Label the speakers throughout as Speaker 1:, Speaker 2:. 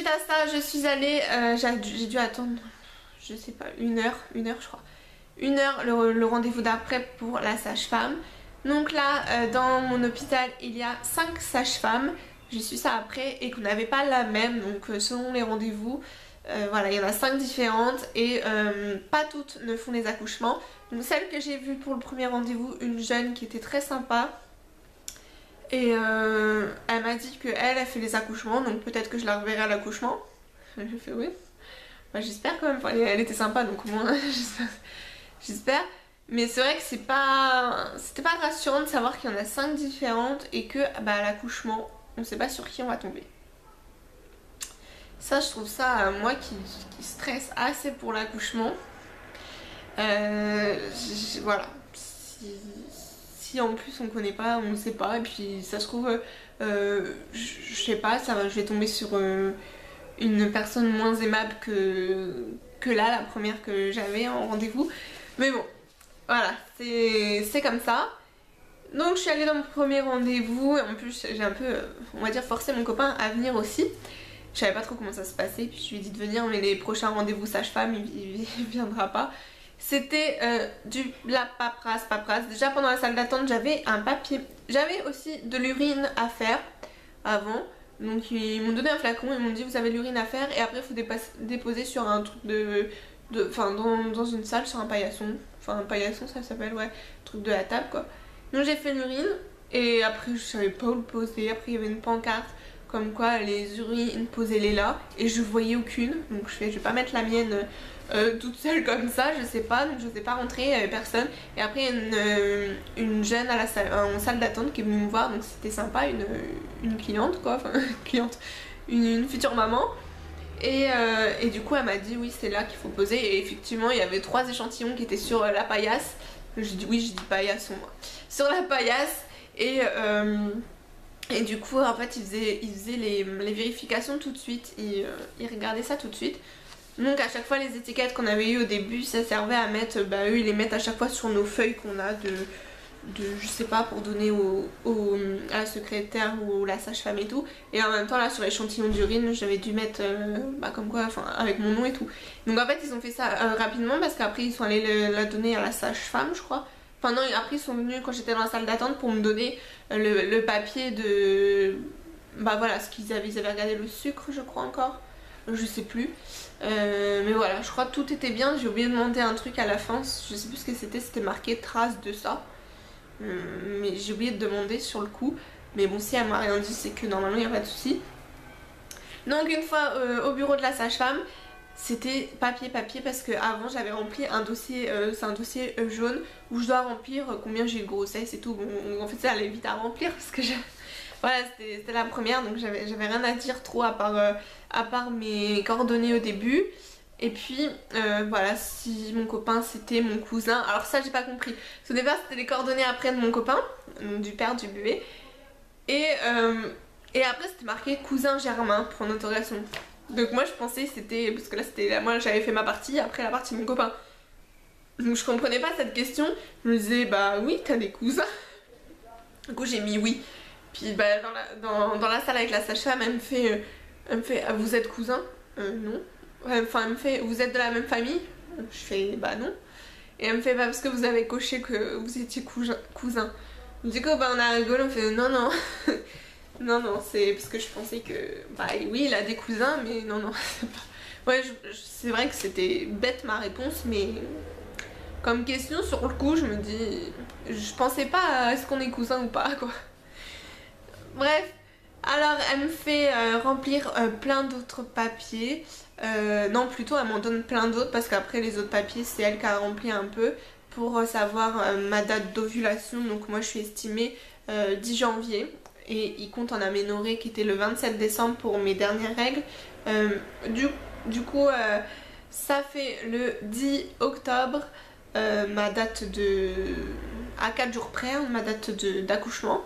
Speaker 1: suite à ça, je suis allée, j'ai dû attendre, je sais pas, une heure je crois. Une heure le rendez-vous d'après pour la sage-femme. Donc là, dans mon hôpital, il y a 5 sages-femmes. J'ai su ça après et qu'on n'avait pas la même, donc selon les rendez-vous, voilà, il y en a 5 différentes et pas toutes ne font les accouchements. Donc celle que j'ai vue pour le premier rendez-vous, une jeune qui était très sympa. Et elle m'a dit qu'elle a fait les accouchements, donc peut-être que je la reverrai à l'accouchement. J'ai fait oui. Bah, j'espère quand même, enfin, elle était sympa donc au moins j'espère. Mais c'est vrai que c'était pas rassurant de savoir qu'il y en a 5 différentes et que bah, à l'accouchement, on sait pas sur qui on va tomber. Ça je trouve ça, moi qui stresse assez pour l'accouchement. Voilà. Si en plus on connaît pas, on ne sait pas, et puis ça se trouve, je sais pas, je vais tomber sur une personne moins aimable que là, la première que j'avais en rendez-vous. Mais bon, voilà, c'est comme ça. Donc je suis allée dans mon premier rendez-vous, et en plus j'ai un peu, on va dire, forcé mon copain à venir aussi. Je savais pas trop comment ça se passait, puis je lui ai dit de venir, mais les prochains rendez-vous sage-femme, il viendra pas. C'était la paperasse. Déjà pendant la salle d'attente j'avais un papier. J'avais aussi de l'urine à faire avant. Donc ils m'ont donné un flacon, ils m'ont dit vous avez de l'urine à faire et après il faut déposer sur un truc dans une salle sur un paillasson. Enfin un paillasson ça s'appelle, ouais, truc de la table quoi. Donc j'ai fait l'urine et après je savais pas où le poser. Après il y avait une pancarte comme quoi les urines posez-les là et je voyais aucune. Donc je vais pas mettre la mienne toute seule comme ça, je sais pas, donc je sais pas rentrer, il y avait personne. Et après une jeune à la salle, en salle d'attente qui est venue me voir, donc c'était sympa, une cliente quoi, enfin cliente, une future maman. Et du coup elle m'a dit oui c'est là qu'il faut poser et effectivement il y avait 3 échantillons qui étaient sur la paillasse. J'ai dit oui, j'ai dit paillasson moi. Sur la paillasse et du coup en fait ils faisaient les vérifications tout de suite, ils regardaient ça tout de suite. Donc à chaque fois les étiquettes qu'on avait eues au début ça servait à mettre, bah eux ils les mettent à chaque fois sur nos feuilles qu'on a de je sais pas pour donner à la secrétaire ou la sage-femme et tout. Et en même temps là sur l'échantillon d'urine j'avais dû mettre bah comme quoi, enfin avec mon nom et tout. Donc en fait ils ont fait ça rapidement parce qu'après ils sont allés la donner à la sage-femme je crois. Enfin non après ils sont venus quand j'étais dans la salle d'attente pour me donner le papier de... Bah voilà ce qu'ils avaient, ils avaient regardé le sucre je crois encore. Je sais plus. Mais voilà, je crois que tout était bien. J'ai oublié de demander un truc à la fin. Je sais plus ce que c'était marqué trace de ça. Mais j'ai oublié de demander sur le coup. Mais bon, si elle m'a rien dit, c'est que normalement il n'y a pas de souci. Donc une fois au bureau de la sage-femme, c'était papier parce que avant j'avais rempli un dossier, c'est un dossier jaune où je dois remplir combien j'ai eu de grossesse et tout. Bon, en fait ça allait vite à remplir parce que voilà, c'était la première donc j'avais rien à dire trop à part mes coordonnées au début. Et puis voilà, si mon copain c'était mon cousin, alors ça j'ai pas compris. Parce qu'au départ c'était les coordonnées après de mon copain, donc du père du bébé. Et après c'était marqué cousin Germain pour interrogation. Donc moi je pensais c'était, parce que là c'était, moi j'avais fait ma partie, après la partie de mon copain. Donc je comprenais pas cette question, je me disais bah oui t'as des cousins. Du coup j'ai mis oui. Puis bah, dans la salle avec la sage-femme, elle me fait ah, vous êtes cousins non. Enfin elle me fait vous êtes de la même famille. Je fais bah non. Et elle me fait bah parce que vous avez coché que vous étiez cousins. Du coup bah on a rigolé, on fait non non. Non non c'est parce que je pensais que bah oui il a des cousins mais non non c'est pas... Ouais c'est vrai que c'était bête ma réponse mais comme question sur le coup je me dis je pensais pas à est-ce qu'on est cousins ou pas quoi. Bref, alors elle me fait remplir plein d'autres papiers. Non, plutôt elle m'en donne plein d'autres parce qu'après les autres papiers c'est elle qui a rempli un peu pour savoir ma date d'ovulation. Donc moi je suis estimée 10 janvier et il compte en aménorrhée qui était le 27 décembre pour mes dernières règles. Du coup ça fait le 10 octobre ma date à 4 jours près, hein, ma date d'accouchement.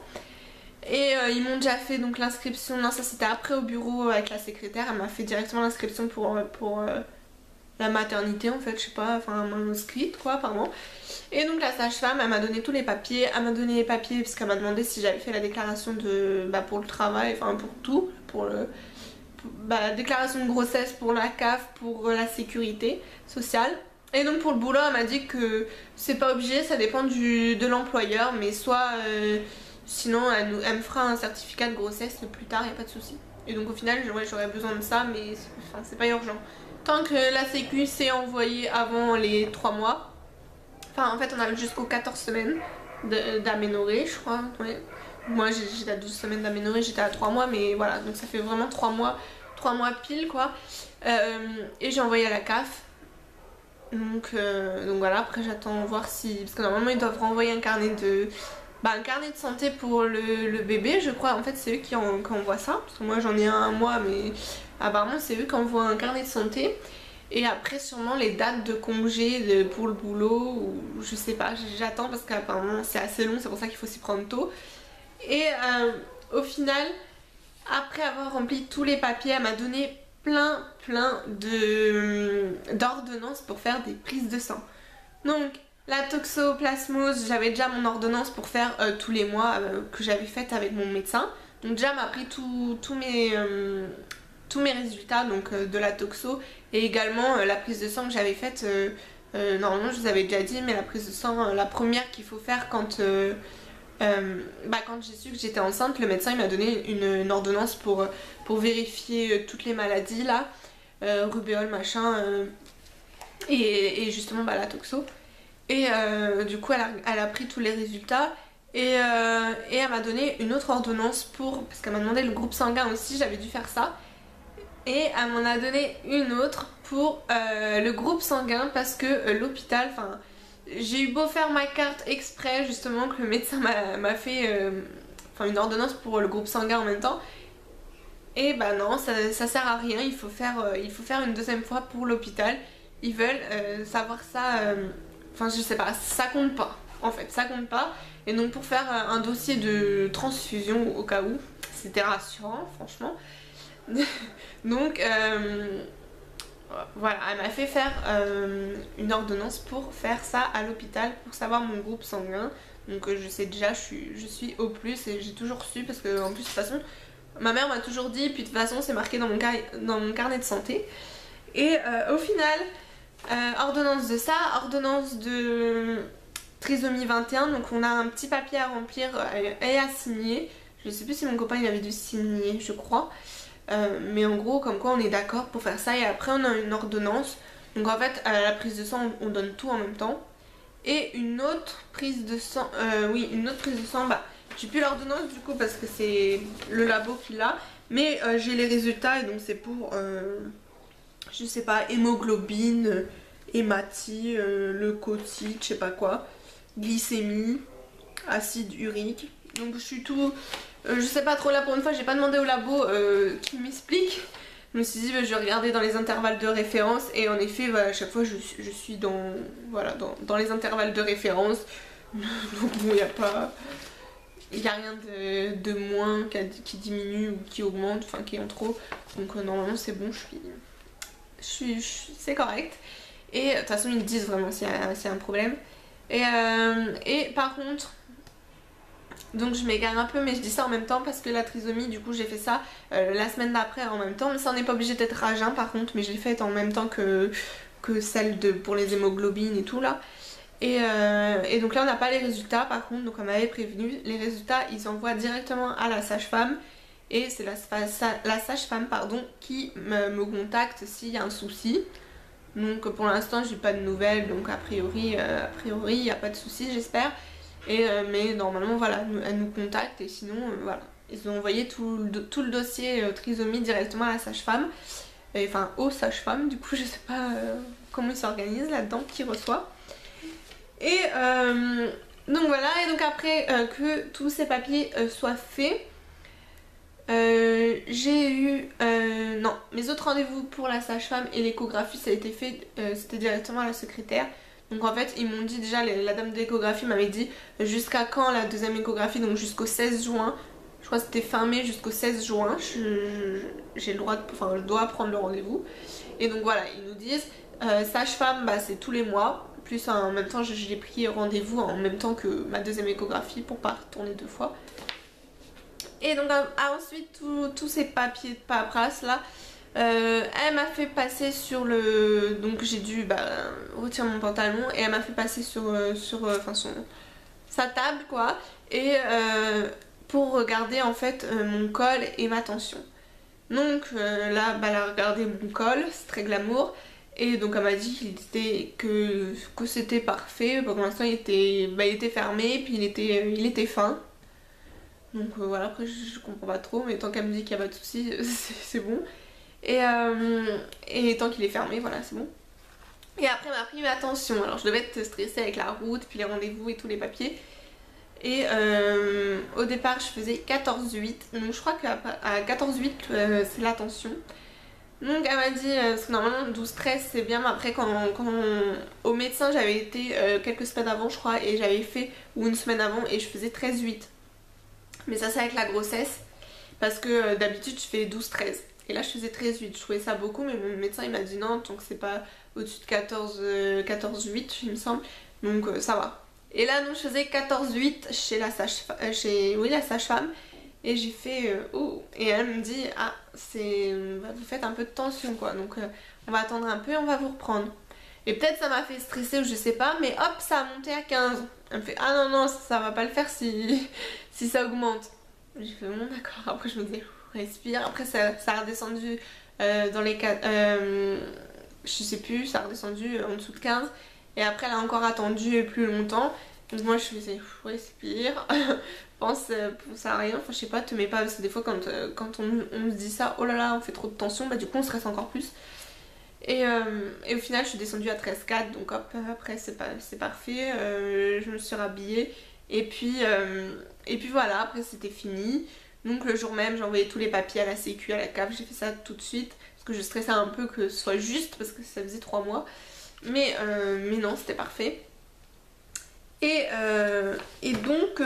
Speaker 1: Et ils m'ont déjà fait donc l'inscription, non ça c'était après au bureau avec la secrétaire, elle m'a fait directement l'inscription pour la maternité en fait, je sais pas, enfin elle m'a inscrite quoi apparemment. Et donc la sage-femme elle m'a donné tous les papiers, elle m'a donné les papiers parce qu'elle m'a demandé si j'avais fait la déclaration de pour le travail, enfin pour tout, déclaration de grossesse pour la CAF, pour la sécurité sociale. Et donc pour le boulot, elle m'a dit que c'est pas obligé, ça dépend de l'employeur, mais soit sinon elle me fera un certificat de grossesse plus tard, y a pas de souci. Et donc au final, ouais, j'aurais besoin de ça, mais enfin, c'est pas urgent. Tant que la sécu s'est envoyée avant les 3 mois, enfin en fait on a jusqu'aux 14 semaines d'aménorrhée, je crois. Ouais. Moi j'étais à 12 semaines d'aménorrhée, j'étais à 3 mois, mais voilà, donc ça fait vraiment 3 mois pile quoi. Et j'ai envoyé à la CAF. Donc voilà, après j'attends voir si... Parce que normalement ils doivent renvoyer un carnet de... un carnet de santé pour le bébé, je crois. En fait c'est eux qui envoient ça. Parce que moi j'en ai un mois, mais apparemment c'est eux qui envoient un carnet de santé. Et après sûrement les dates de congé pour le boulot, ou je sais pas, j'attends parce qu'apparemment c'est assez long, c'est pour ça qu'il faut s'y prendre tôt. Et au final, après avoir rempli tous les papiers, elle m'a donné plein d'ordonnances pour faire des prises de sang. Donc la toxoplasmose, j'avais déjà mon ordonnance pour faire tous les mois que j'avais faite avec mon médecin. Donc déjà elle m'a pris tous mes résultats donc de la toxo, et également la prise de sang que j'avais faite. Normalement je vous avais déjà dit, mais la prise de sang, la première qu'il faut faire quand j'ai su que j'étais enceinte, le médecin il m'a donné une ordonnance pour vérifier toutes les maladies là, rubéole machin, et justement la toxo. Et du coup elle a pris tous les résultats, et elle m'a donné une autre ordonnance parce qu'elle m'a demandé le groupe sanguin aussi, j'avais dû faire ça. Et elle m'en a donné une autre pour le groupe sanguin, parce que l'hôpital, enfin j'ai eu beau faire ma carte exprès justement, que le médecin m'a fait une ordonnance pour le groupe sanguin en même temps. Et bah non, ça sert à rien, il faut faire une deuxième fois pour l'hôpital. Ils veulent savoir ça, enfin je sais pas, ça compte pas. En fait, ça compte pas. Et donc pour faire un dossier de transfusion au cas où, c'était rassurant franchement. Donc voilà, elle m'a fait faire une ordonnance pour faire ça à l'hôpital, pour savoir mon groupe sanguin. Donc je sais déjà, je suis O+, et j'ai toujours su, parce que en plus de toute façon ma mère m'a toujours dit, puis de toute façon c'est marqué dans mon carnet de santé. Et au final, ordonnance de ça, ordonnance de trisomie 21, donc on a un petit papier à remplir et à signer. Je sais plus si mon copain il avait dû signer, je crois. Mais en gros comme quoi on est d'accord pour faire ça, et après on a une ordonnance. Donc en fait à la prise de sang on donne tout en même temps. Et une autre prise de sang, j'ai plus l'ordonnance du coup parce que c'est le labo qui l'a, mais j'ai les résultats, et donc c'est pour je sais pas, hémoglobine, hématie, leucocyte, je sais pas quoi, glycémie, acide urique. Donc je suis tout... je sais pas trop là, pour une fois j'ai pas demandé au labo qui m'explique. Je me suis dit je vais regarder dans les intervalles de référence, et en effet à chaque fois je suis dans les intervalles de référence. Donc bon, il n'y a rien de moins qui diminue ou qui augmente, enfin qui est en trop. Donc normalement c'est bon, c'est correct. Et de toute façon ils disent vraiment s'il y a un problème. Et par contre, donc je m'égare un peu, mais je dis ça en même temps parce que la trisomie, du coup j'ai fait ça la semaine d'après en même temps. Mais ça on n'est pas obligé d'être à jeun par contre, mais je l'ai faite en même temps que celle pour les hémoglobines et tout là. Et donc là on n'a pas les résultats par contre, donc on m'avait prévenu. Les résultats ils envoient directement à la sage-femme, et c'est la sage-femme qui me contacte s'il y a un souci. Donc pour l'instant j'ai pas de nouvelles, donc a priori il n'y a pas de souci j'espère. Mais normalement voilà, elle nous contacte, et sinon voilà. Ils ont envoyé tout le dossier trisomie directement à la sage-femme, enfin aux sages-femmes, du coup je sais pas comment ils s'organisent là-dedans, qui reçoit. Et donc voilà, et donc après que tous ces papiers soient faits, j'ai eu non, mes autres rendez-vous pour la sage-femme et l'échographie, ça a été fait, c'était directement à la secrétaire. Donc en fait ils m'ont dit déjà, la dame de l'échographie m'avait dit jusqu'à quand la deuxième échographie, donc jusqu'au 16 juin. Je crois que c'était fin mai jusqu'au 16 juin, j'ai le droit je dois prendre le rendez-vous. Et donc voilà, ils nous disent sage-femme c'est tous les mois. Plus en même temps j'ai pris rendez-vous en même temps que ma deuxième échographie pour pas retourner 2 fois. Et donc ensuite tous ces papiers de paperasse là, elle m'a fait passer sur le... Donc j'ai dû retirer mon pantalon et elle m'a fait passer enfin, sa table quoi. Et pour regarder en fait mon col et ma tension. Donc là elle a regardé mon col, c'est très glamour. Et donc elle m'a dit que c'était parfait. Pour l'instant il était fermé, puis il était fin. Donc voilà, après je comprends pas trop, mais tant qu'elle me dit qu'il n'y a pas de soucis, c'est bon. Et tant qu'il est fermé, voilà, c'est bon. Et après, elle m'a pris ma tension. Alors je devais être stressée avec la route, puis les rendez-vous et tous les papiers. Et au départ, je faisais 14,8. Donc je crois qu'à 14,8, c'est la tension. Donc elle m'a dit, parce que normalement 12-13 c'est bien, mais après au médecin j'avais été quelques semaines avant je crois, et j'avais fait, ou une semaine avant, et je faisais 13,8. Mais ça c'est avec la grossesse, parce que d'habitude je fais 12-13. Et là je faisais 13,8, je trouvais ça beaucoup, mais mon médecin il m'a dit non, tant que c'est pas au-dessus de 14,8 il me semble, donc ça va. Et là donc je faisais 14,8 chez la sage-femme, et j'ai fait oh, et elle me dit ah vous faites un peu de tension quoi, donc on va attendre un peu et on va vous reprendre. Et peut-être ça m'a fait stresser ou je sais pas, mais hop ça a monté à 15. Elle me fait ah non ça va pas le faire si ça augmente. J'ai fait bon d'accord, après je me disais respire, après ça a redescendu dans les cas je sais plus, ça a redescendu en dessous de 15, et après elle a encore attendu plus longtemps. Donc moi je faisais respire, pense à rien, enfin je sais pas, te mets pas, parce que des fois quand on se dit ça, oh là là on fait trop de tension, bah du coup on stresse encore plus. Et au final je suis descendue à 13,4, donc hop, après c'est parfait, je me suis rhabillée, et puis voilà, après c'était fini. Donc le jour même j'ai envoyé tous les papiers à la sécu, à la CAF, j'ai fait ça tout de suite, parce que je stressais un peu que ce soit juste, parce que ça faisait 3 mois. Mais non, c'était parfait. Et donc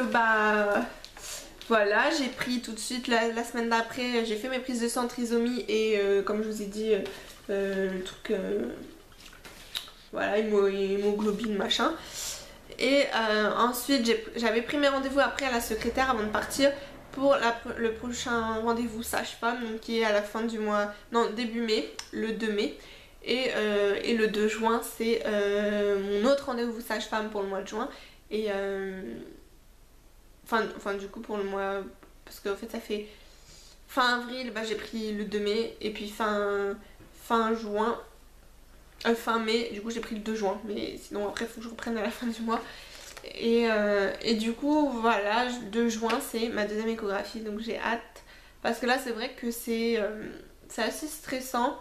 Speaker 1: voilà, j'ai pris tout de suite la semaine d'après, j'ai fait mes prises de sang, trisomie et comme je vous ai dit le truc voilà, hémoglobine machin. Et ensuite j'avais pris mes rendez-vous après à la secrétaire avant de partir pour le prochain rendez-vous sage-femme, qui est à la fin du mois, non début mai, le 2 mai. Et le 2 juin c'est mon autre rendez-vous sage-femme pour le mois de juin. Et enfin du coup pour le mois, parce qu'en fait ça fait fin avril, j'ai pris le 2 mai, et puis fin juin, fin mai, du coup j'ai pris le 2 juin, mais sinon après il faut que je reprenne à la fin du mois. Et du coup voilà, 2 juin c'est ma deuxième échographie, donc j'ai hâte, parce que là c'est vrai que c'est assez stressant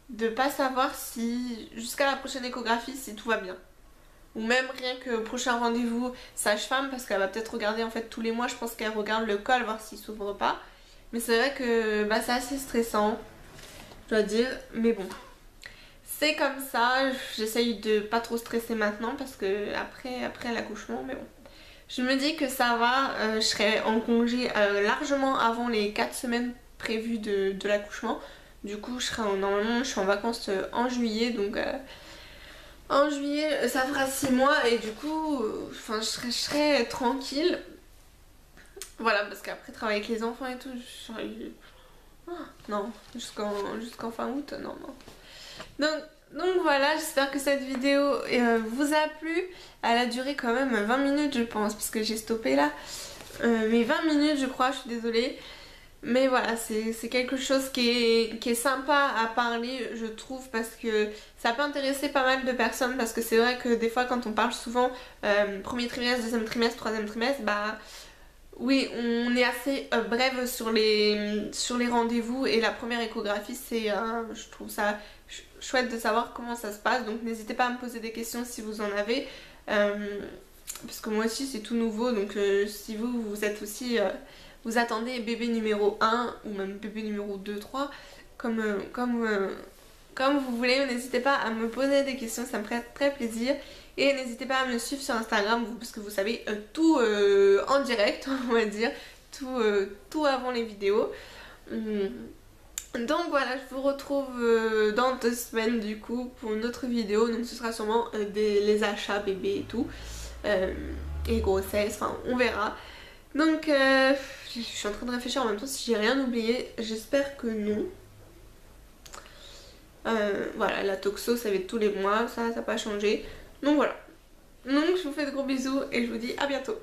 Speaker 1: de pas savoir si jusqu'à la prochaine échographie si tout va bien, ou même rien que au prochain rendez-vous sage-femme, parce qu'elle va peut-être regarder en fait tous les mois, je pense qu'elle regarde le col voir s'il s'ouvre pas. Mais c'est vrai que c'est assez stressant, je dois dire, mais bon, c'est comme ça. J'essaye de pas trop stresser maintenant, parce que après l'accouchement, mais bon, je me dis que ça va, je serai en congé largement avant les 4 semaines prévues de l'accouchement. Du coup normalement je suis en vacances en juillet, donc en juillet ça fera 6 mois, et du coup je serai tranquille. Voilà, parce qu'après travailler avec les enfants et tout, non, jusqu'en fin août, non. Donc voilà, j'espère que cette vidéo vous a plu. Elle a duré quand même 20 minutes je pense, parce que j'ai stoppé là. Mais 20 minutes je crois, je suis désolée. Mais voilà, c'est quelque chose qui est sympa à parler, je trouve, parce que ça peut intéresser pas mal de personnes. Parce que c'est vrai que des fois quand on parle souvent premier trimestre, deuxième trimestre, troisième trimestre, oui, on est assez brève sur les rendez-vous, et la première échographie c'est, je trouve ça chouette de savoir comment ça se passe. Donc n'hésitez pas à me poser des questions si vous en avez, parce que moi aussi c'est tout nouveau. Donc si vous êtes aussi, vous attendez bébé numéro 1 ou même bébé numéro 2, 3, comme vous voulez, n'hésitez pas à me poser des questions, ça me ferait très plaisir. Et n'hésitez pas à me suivre sur Instagram, parce que vous savez tout en direct, on va dire, tout avant les vidéos. Donc voilà, je vous retrouve dans 2 semaines du coup pour une autre vidéo. Donc ce sera sûrement les achats bébés et tout, et grossesse, enfin on verra. Donc je suis en train de réfléchir en même temps si j'ai rien oublié. J'espère que non. Voilà, la toxo ça va être tous les mois, ça n'a pas changé. Donc voilà. Donc je vous fais de gros bisous et je vous dis à bientôt.